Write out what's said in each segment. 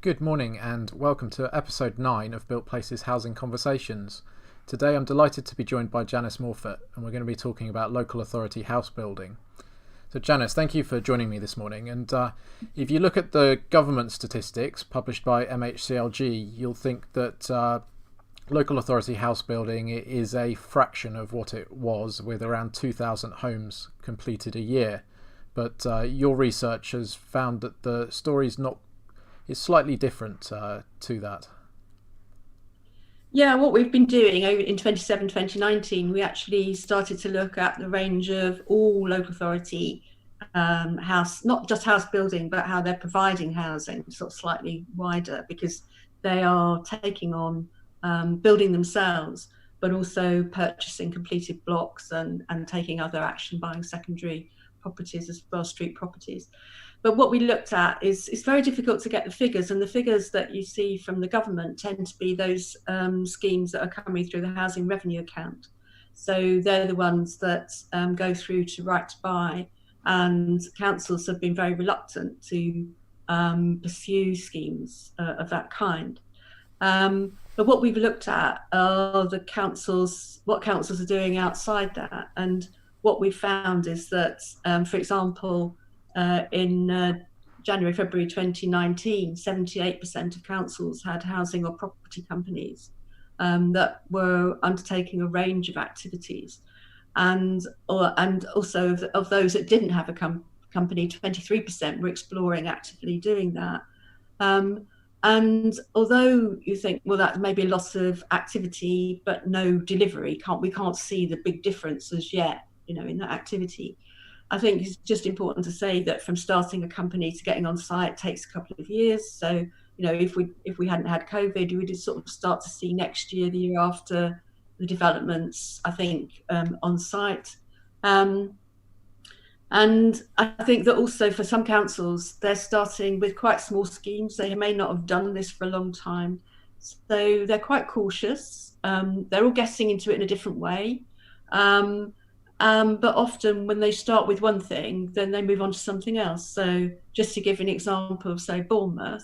Good morning and welcome to episode 9 of BuiltPlace's Housing Conversations. Today I'm delighted to be joined by Janice Morphet and we're going to be talking about local authority house building. So Janice, thank you for joining me this morning, and if you look at the government statistics published by MHCLG, you'll think that local authority house building is a fraction of what it was, with around 2,000 homes completed a year. But your research has found that the story's not is slightly different to that. Yeah, what we've been doing in 2019, we actually started to look at the range of all local authority house, not just house building, but how they're providing housing, sort of slightly wider, because they are taking on building themselves, but also purchasing completed blocks and taking other action, buying secondary properties as well, street properties. But what we looked at is it's very difficult to get the figures, and the figures that you see from the government tend to be those schemes that are coming through the housing revenue account. So they're the ones that go through to right to buy, and councils have been very reluctant to pursue schemes of that kind. But what we've looked at are what councils are doing outside that, and what we've found is that, for example, in January, February 2019, 78% of councils had housing or property companies that were undertaking a range of activities. And also of those that didn't have a company, 23% were exploring actively doing that. And although you think, well, that may be a loss of activity, but no delivery, we can't see the big difference as yet, in that activity. I think it's just important to say that from starting a company to getting on site takes a couple of years. So, if we hadn't had COVID, we'd sort of start to see next year, the year after, the developments, I think, on site. And I think that also for some councils, they're starting with quite small schemes. They may not have done this for a long time. So they're quite cautious. They're all getting into it in a different way. But often when they start with one thing, then they move on to something else. So just to give an example of, say, Bournemouth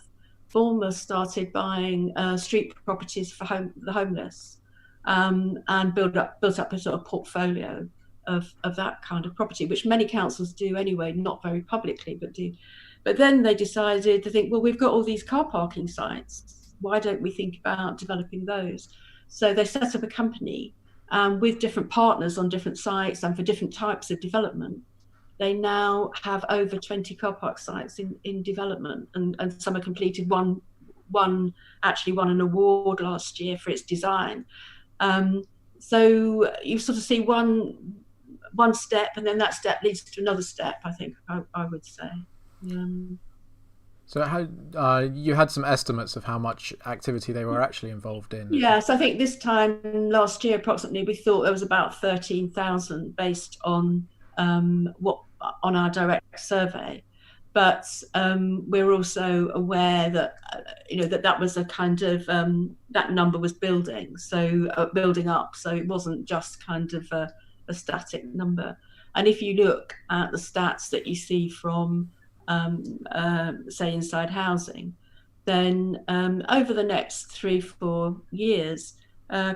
started buying street properties for the homeless, and built up a sort of portfolio of that kind of property, which many councils do anyway, not very publicly, but do. But then they decided to think, well, we've got all these car parking sites. Why don't we think about developing those? So they set up a company with different partners on different sites and for different types of development. They now have over 20 car park sites in development, and some are completed. One actually won an award last year for its design. So you sort of see one step, and then that step leads to another step, I think I would say. So how you had some estimates of how much activity they were actually involved in? Yes, I think this time last year, approximately, we thought there was about 13,000 based on on our direct survey. But we're also aware that that was a kind of that number was building up, so it wasn't just kind of a static number. And if you look at the stats that you see from say Inside Housing, then over the next 3-4 years,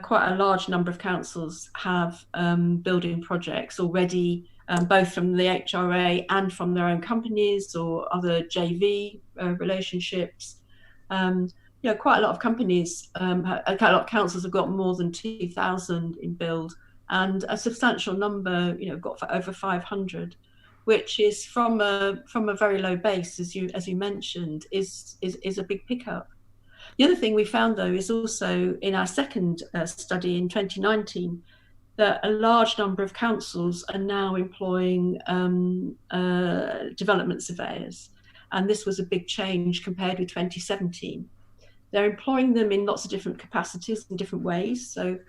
quite a large number of councils have building projects already, both from the HRA and from their own companies or other JV relationships. Quite a lot of companies, quite a lot of councils have got more than 2,000 in build, and a substantial number, got for over 500, which is from a very low base, as you mentioned, is a big pickup. The other thing we found, though, is also in our second study in 2019, that a large number of councils are now employing development surveyors, and this was a big change compared with 2017. They're employing them in lots of different capacities in different ways. So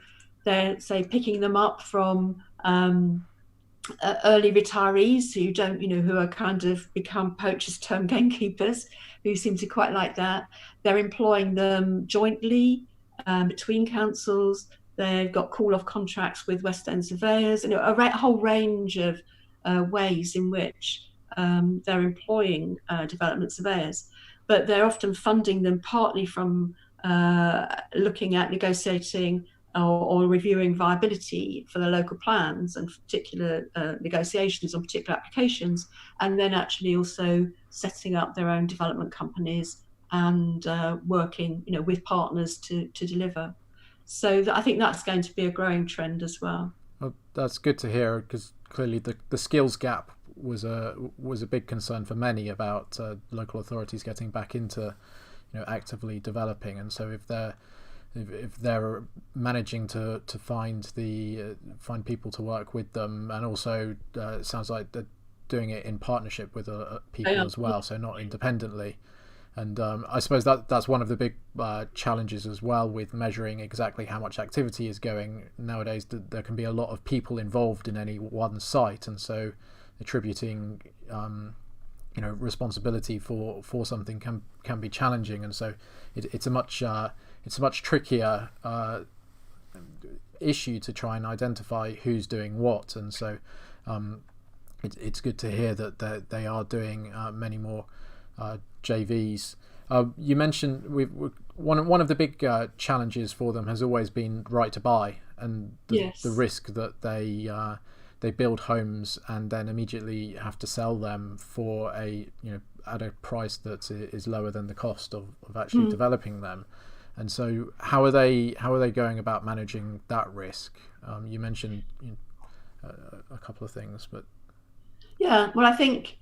they're, say, picking them up from early retirees who are kind of become poachers term gamekeepers, who seem to quite like that. They're employing them jointly between councils. They've got call-off contracts with West End surveyors, and a whole range of ways in which they're employing development surveyors. but they're often funding them partly from looking at negotiating or reviewing viability for the local plans and particular negotiations on particular applications, and then actually also setting up their own development companies and working, with partners to deliver. So I think that's going to be a growing trend as well. Well, that's good to hear, because clearly the skills gap was a big concern for many about local authorities getting back into actively developing. And so if they're managing to find people to work with them, and also it sounds like they're doing it in partnership with people as well, so not independently. And I suppose that's one of the big challenges as well with measuring exactly how much activity is going nowadays. There can be a lot of people involved in any one site, and so attributing responsibility for something can be challenging. And so it's a much trickier issue to try and identify who's doing what. And so it's good to hear that they are doing many more JVs. You mentioned one of the big challenges for them has always been right to buy, and the risk that they build homes and then immediately have to sell them for at a price that is lower than the cost of actually developing them. And so how are they going about managing that risk? You mentioned a couple of things, but well, I think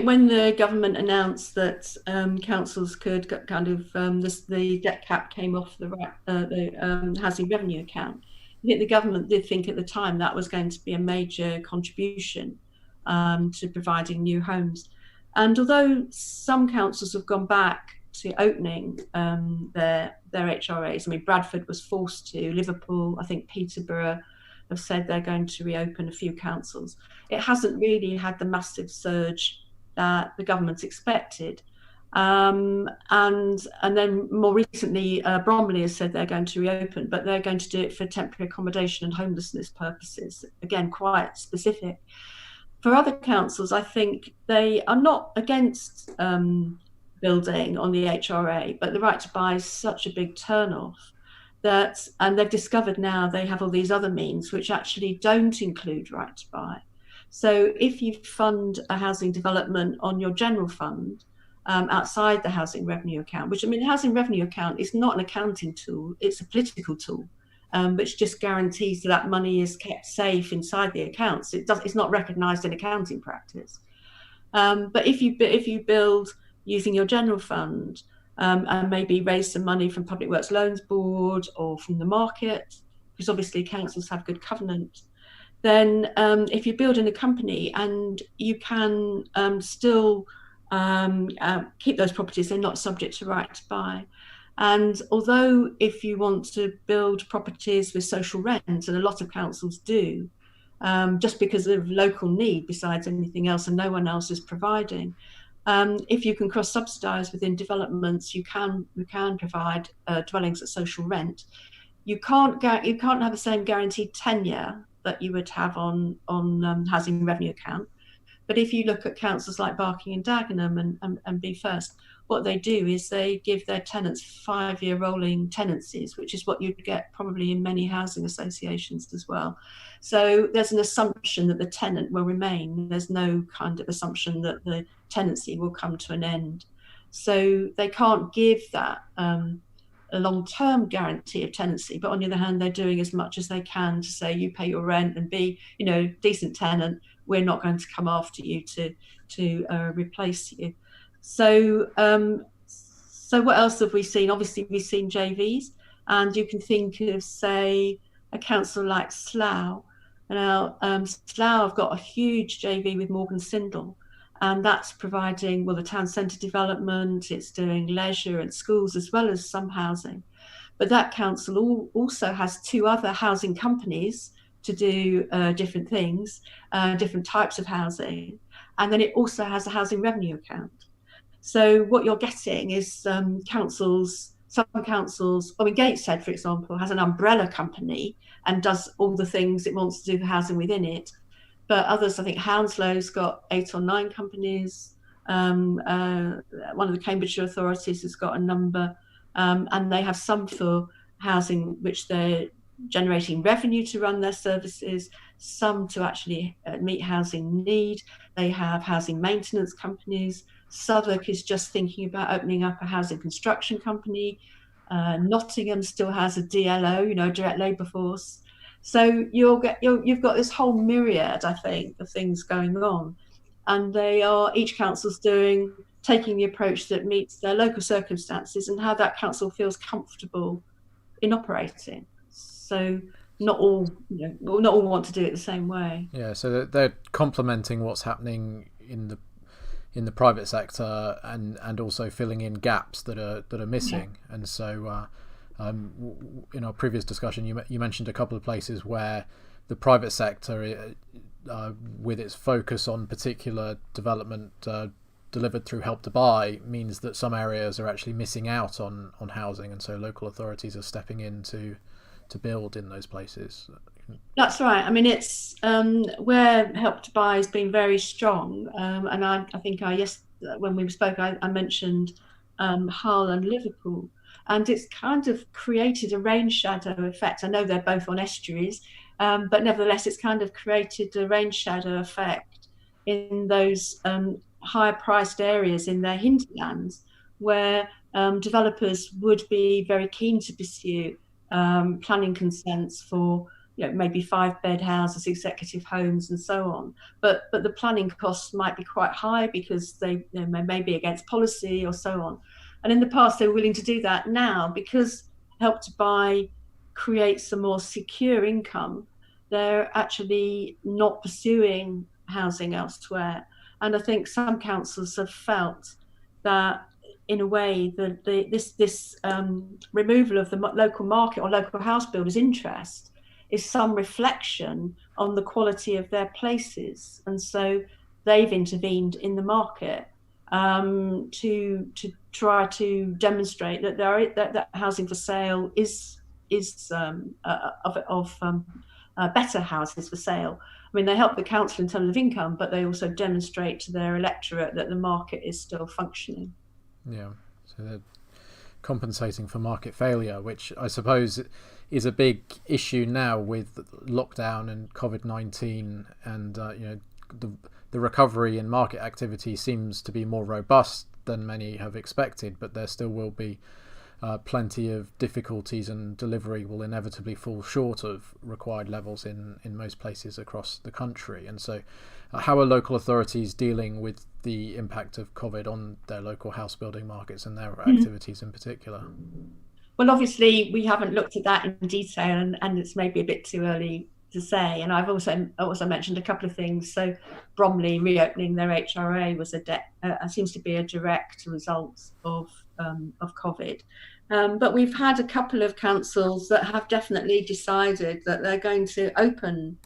when the government announced that councils could the debt cap came off the housing revenue account, I think the government did think at the time that was going to be a major contribution to providing new homes. And although some councils have gone back to opening their HRAs, I mean, Bradford was forced to, Liverpool, I think Peterborough have said they're going to reopen, a few councils. It hasn't really had the massive surge that the government expected. And then more recently, Bromley has said they're going to reopen, but they're going to do it for temporary accommodation and homelessness purposes. Again, quite specific. For other councils, I think they are not against building on the HRA, but the right to buy is such a big turn-off and they've discovered now they have all these other means which actually don't include right to buy. So if you fund a housing development on your general fund, outside the housing revenue account, which, I mean, the housing revenue account is not an accounting tool, it's a political tool, which just guarantees that money is kept safe inside the accounts. It's not recognised in accounting practice. But if you build using your general fund, and maybe raise some money from Public Works Loans Board or from the market, because obviously councils have good covenant, then if you build in a company and you can still keep those properties, they're not subject to right to buy. And although if you want to build properties with social rent, and a lot of councils do, just because of local need besides anything else and no one else is providing, if you can cross-subsidise within developments, you can provide dwellings at social rent. You can't have the same guaranteed tenure that you would have on housing revenue account. But if you look at councils like Barking and Dagenham and Be First, what they do is they give their tenants 5-year rolling tenancies, which is what you'd get probably in many housing associations as well. So there's an assumption that the tenant will remain. There's no kind of assumption that the tenancy will come to an end. So they can't give that a long-term guarantee of tenancy, but on the other hand, they're doing as much as they can to say you pay your rent and be, decent tenant. We're not going to come after you to replace you. So what else have we seen? Obviously, we've seen JVs, and you can think of, say, a council like Slough. Now, Slough have got a huge JV with Morgan Sindall, and that's providing, the town centre development, it's doing leisure and schools as well as some housing. But that council also has 2 other housing companies to do different things, different types of housing. And then it also has a housing revenue account. So what you're getting is some councils, Gateshead, for example, has an umbrella company and does all the things it wants to do for housing within it. But others, I think Hounslow's got 8 or 9 companies. One of the Cambridgeshire authorities has got a number, and they have some for housing which they're generating revenue to run their services, some to actually meet housing need. They have housing maintenance companies. Southwark is just thinking about opening up a housing construction company. Nottingham still has a DLO, direct labour force. So you've got this whole myriad, I think, of things going on, and each council's taking the approach that meets their local circumstances and how that council feels comfortable in operating. So not all want to do it the same way. Yeah, so they're complementing what's happening in the private sector and also filling in gaps that are missing. Yeah. And so in our previous discussion, you mentioned a couple of places where the private sector, with its focus on particular development delivered through Help to Buy, means that some areas are actually missing out on housing, and so local authorities are stepping in to build in those places. That's right. I mean, it's where Help to Buy has been very strong, and I think when we spoke, I mentioned Hull and Liverpool, and it's kind of created a rain shadow effect. I know they're both on estuaries, but nevertheless, it's kind of created a rain shadow effect in those higher priced areas in their hinterlands, where developers would be very keen to pursue planning consents for maybe 5-bed houses, executive homes, and so on. But the planning costs might be quite high because they may be against policy or so on. And in the past, they were willing to do that. Now, because Help to Buy creates a more secure income, they're actually not pursuing housing elsewhere. And I think some councils have felt that, in a way, that this removal of the local market or local house builders' interest is some reflection on the quality of their places, and so they've intervened in the market to try to demonstrate that that housing for sale is better houses for sale. I mean, they help the council in terms of income, but they also demonstrate to their electorate that the market is still functioning. Yeah, so they're compensating for market failure, which I suppose is a big issue now with lockdown and COVID-19, and the recovery in market activity seems to be more robust than many have expected, but there still will be plenty of difficulties, and delivery will inevitably fall short of required levels in most places across the country. And so how are local authorities dealing with the impact of COVID on their local house building markets and their activities in particular? Well, obviously we haven't looked at that in detail, and it's maybe a bit too early to say. And I've also mentioned a couple of things. So Bromley reopening their HRA was seems to be a direct result of COVID. But we've had a couple of councils that have definitely decided that they're going to open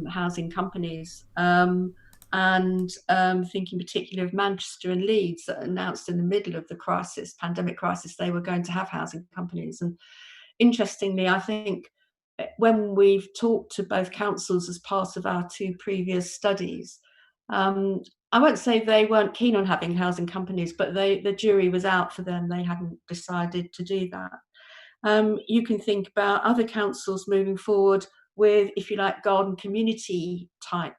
housing companies, and thinking particularly of Manchester and Leeds, that announced in the middle of the pandemic crisis, they were going to have housing companies. And interestingly, I think when we've talked to both councils as part of our 2 previous studies, I won't say they weren't keen on having housing companies, but the jury was out for them. They hadn't decided to do that. You can think about other councils moving forward with, if you like, garden community type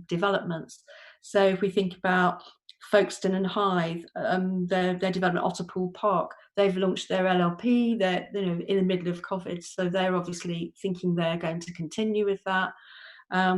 developments. So if we think about Folkestone and Hythe, their development, Otterpool Park, they've launched their LLP. They're in the middle of COVID, so they're obviously thinking they're going to continue with that.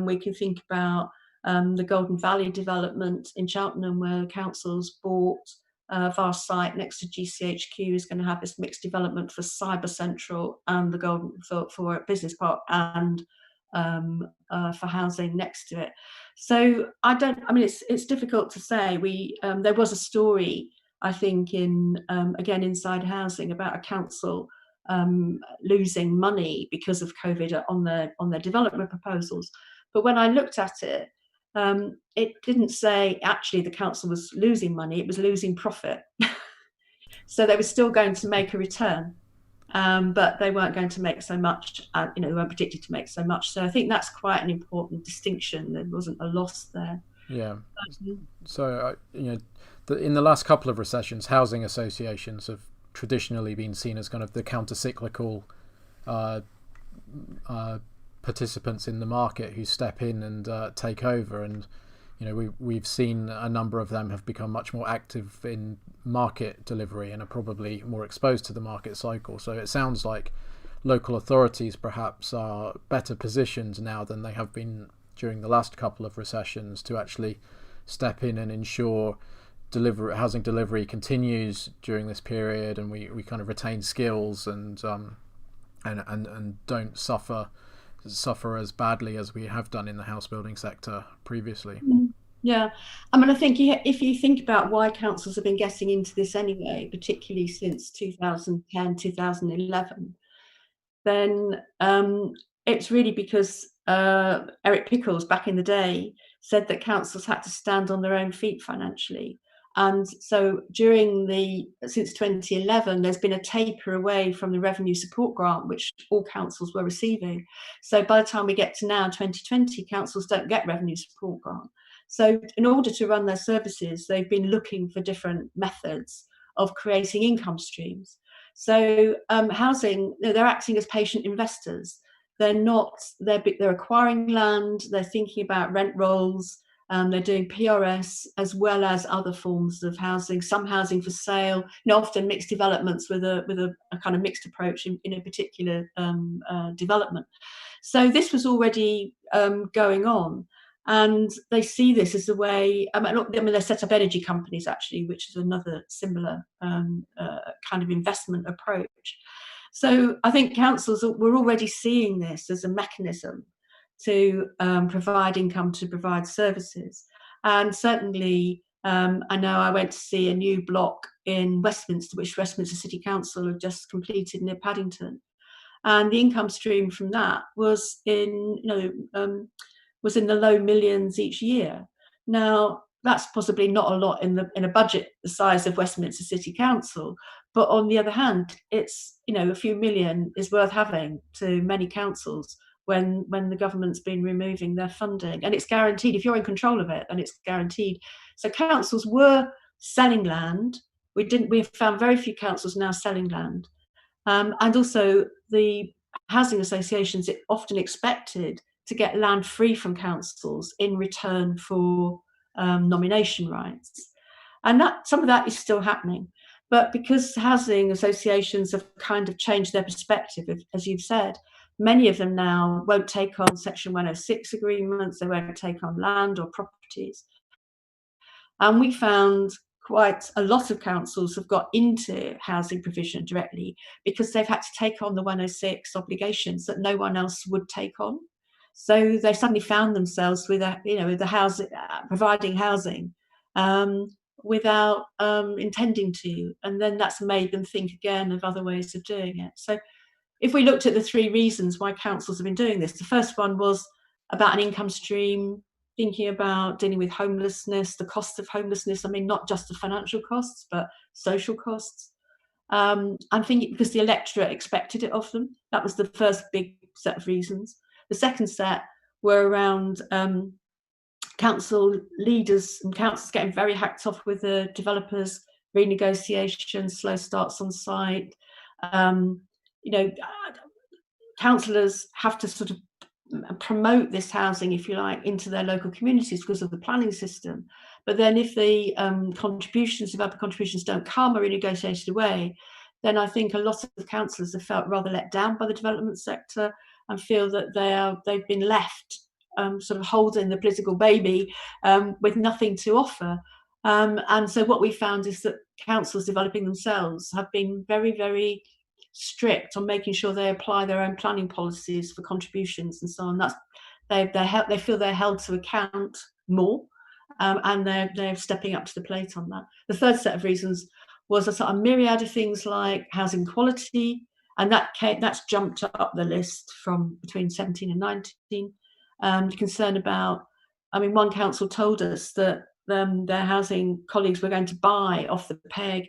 We can think about the Golden Valley development in Cheltenham, where councils bought a vast site next to GCHQ, is going to have this mixed development for Cyber Central and the Golden for Business Park and for housing next to it. So it's difficult to say. There was a story, I think, in again Inside Housing, about a council losing money because of COVID on their development proposals. But when I looked at it, it didn't say actually the council was losing money; it was losing profit. So they were still going to make a return, but they weren't going to make so much. They weren't predicted to make so much. So I think that's quite an important distinction. There wasn't a loss there. Yeah. So, in the last couple of recessions, housing associations have traditionally been seen as kind of the counter-cyclical uh, uh, participants in the market who step in and take over. And we've seen a number of them have become much more active in market delivery and are probably more exposed to the market cycle. So it sounds like local authorities perhaps are better positioned now than they have been during the last couple of recessions to actually step in and ensure housing delivery continues during this period, and we kind of retain skills and don't suffer as badly as we have done in the house building sector previously. Yeah, I mean, I think if you think about why councils have been getting into this anyway, particularly since 2010, 2011, then it's really because Eric Pickles back in the day said that councils had to stand on their own feet financially. And so since 2011, there's been a taper away from the revenue support grant, which all councils were receiving. So by the time we get to now, 2020, councils don't get revenue support grant. So in order to run their services, they've been looking for different methods of creating income streams. So housing, they're acting as patient investors. They're acquiring land, they're thinking about rent rolls, they're doing PRS as well as other forms of housing, some housing for sale, often mixed developments with a kind of mixed approach in a particular development. So this was already going on. And they see this as a way. I mean, they set up energy companies actually, which is another similar kind of investment approach. So I think councils were already seeing this as a mechanism to provide income, to provide services. And certainly, I know I went to see a new block in Westminster, which Westminster City Council have just completed near Paddington, and the income stream from that was in the low millions each year. Now, that's possibly not a lot in a budget the size of Westminster City Council, but on the other hand, it's a few million is worth having to many councils when the government's been removing their funding, and it's guaranteed. If you're in control of it, and it's guaranteed. So councils were selling land. We found very few councils now selling land, and also the housing associations often expected to get land free from councils in return for nomination rights. And some of that is still happening. But because housing associations have kind of changed their perspective, as you've said, many of them now won't take on Section 106 agreements, they won't take on land or properties. And we found quite a lot of councils have got into housing provision directly because they've had to take on the 106 obligations that no one else would take on. So they suddenly found themselves with providing housing without intending to, and then that's made them think again of other ways of doing it. So if we looked at the three reasons why councils have been doing this, the first one was about an income stream, thinking about dealing with homelessness, the cost of homelessness. I mean, not just the financial costs, but social costs. I'm thinking because the electorate expected it of them. That was the first big set of reasons. The second set were around council leaders and councils getting very hacked off with the developers, renegotiations, slow starts on site. Councillors have to sort of promote this housing, if you like, into their local communities because of the planning system. But then if the developer contributions don't come or renegotiated away, then I think a lot of councillors have felt rather let down by the development sector and feel that they've been left sort of holding the political baby with nothing to offer. And so what we found is that councils developing themselves have been very, very strict on making sure they apply their own planning policies for contributions and so on. They feel they're held to account more, and they're stepping up to the plate on that. The third set of reasons was a sort of myriad of things like housing quality, and that's jumped up the list from between 17 and 19. Concern about, one council told us that their housing colleagues were going to buy off the peg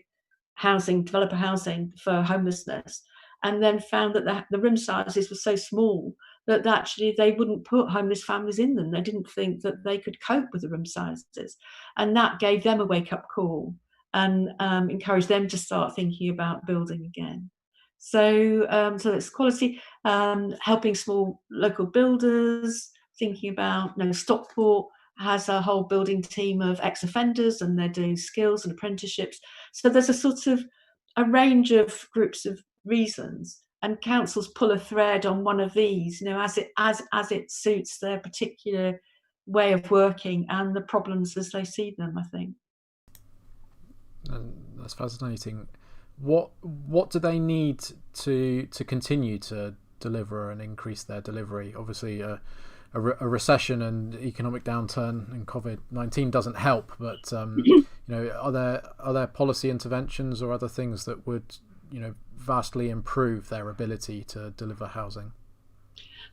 developer housing for homelessness, and then found that the room sizes were so small that actually they wouldn't put homeless families in them. They didn't think that they could cope with the room sizes. And that gave them a wake-up call and encouraged them to start thinking about building again. So it's quality, helping small local builders, thinking about, Stockport has a whole building team of ex-offenders, and they're doing skills and apprenticeships. So there's a sort of a range of groups of reasons, and councils pull a thread on one of these, as it suits their particular way of working and the problems as they see them, I think. That's fascinating. What do they need to continue to deliver and increase their delivery? Obviously, a recession and economic downturn and COVID-19 doesn't help, but are there policy interventions or other things that would vastly improve their ability to deliver housing?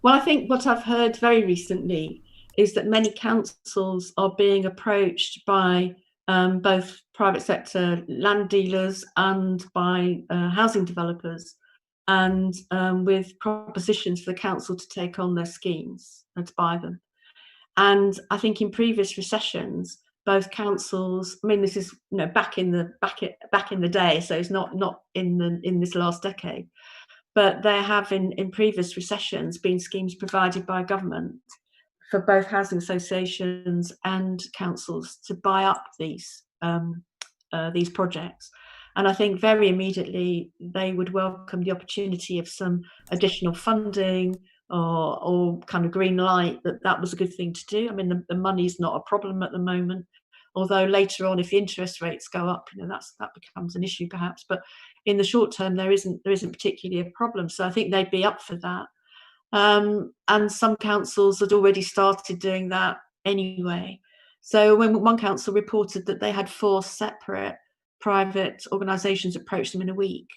Well, I think what I've heard very recently is that many councils are being approached by both private sector land dealers and by housing developers, and with propositions for the council to take on their schemes and to buy them. And I think in previous recessions, both councils, I mean, this is back in the day, so it's not in this last decade, but there have in previous recessions been schemes provided by government for both housing associations and councils to buy up these projects. And I think very immediately they would welcome the opportunity of some additional funding or kind of green light that was a good thing to do. I mean, the money's not a problem at the moment, although later on, if the interest rates go up, that becomes an issue perhaps. But in the short term, there isn't particularly a problem. So I think they'd be up for that. And some councils had already started doing that anyway. So when one council reported that they had 4 separate private organisations approach them in a week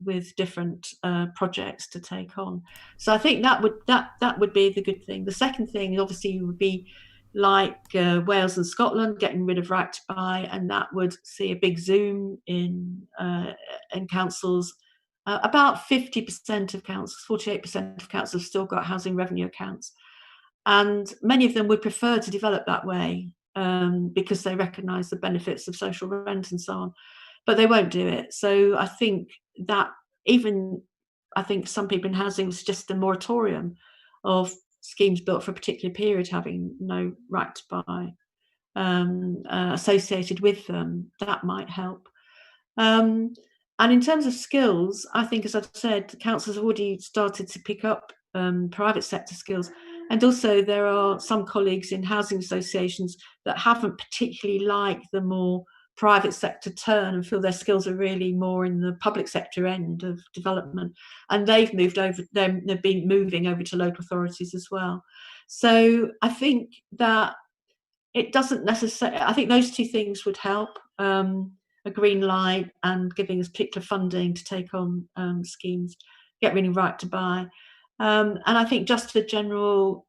with different projects to take on. So I think that would be the good thing. The second thing obviously would be like Wales and Scotland getting rid of right to buy, and that would see a big zoom in councils. About 50% of councils, 48% of councils have still got housing revenue accounts, and many of them would prefer to develop that way because they recognise the benefits of social rent and so on, but they won't do it. So I think some people in housing would suggest a moratorium of schemes built for a particular period having no right to buy associated with them. That might help. And in terms of skills, I think, as I've said, councils have already started to pick up private sector skills. And also there are some colleagues in housing associations that haven't particularly liked the more private sector turn and feel their skills are really more in the public sector end of development. And they've been moving over to local authorities as well. So I think that it doesn't necessarily, I think those two things would help. A green light and giving us particular funding to take on schemes, get really right to buy. And I think just a general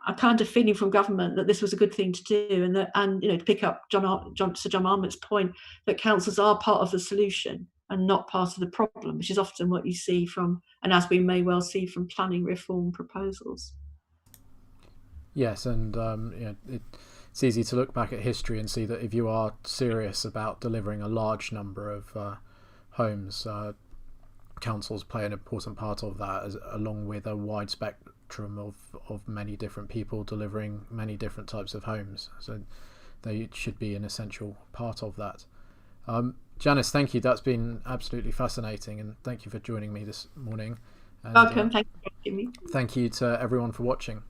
a kind of feeling from government that this was a good thing to do, and to pick up Sir John Marmot's point that councils are part of the solution and not part of the problem, which is often what you see from, and as we may well see from, planning reform proposals. Yes, and it's easy to look back at history and see that if you are serious about delivering a large number of homes, councils play an important part of that, along with a wide spectrum of many different people delivering many different types of homes. So they should be an essential part of that. Janice, thank you. That's been absolutely fascinating, and thank you for joining me this morning. And, welcome. Thank you for having me. Thank you to everyone for watching.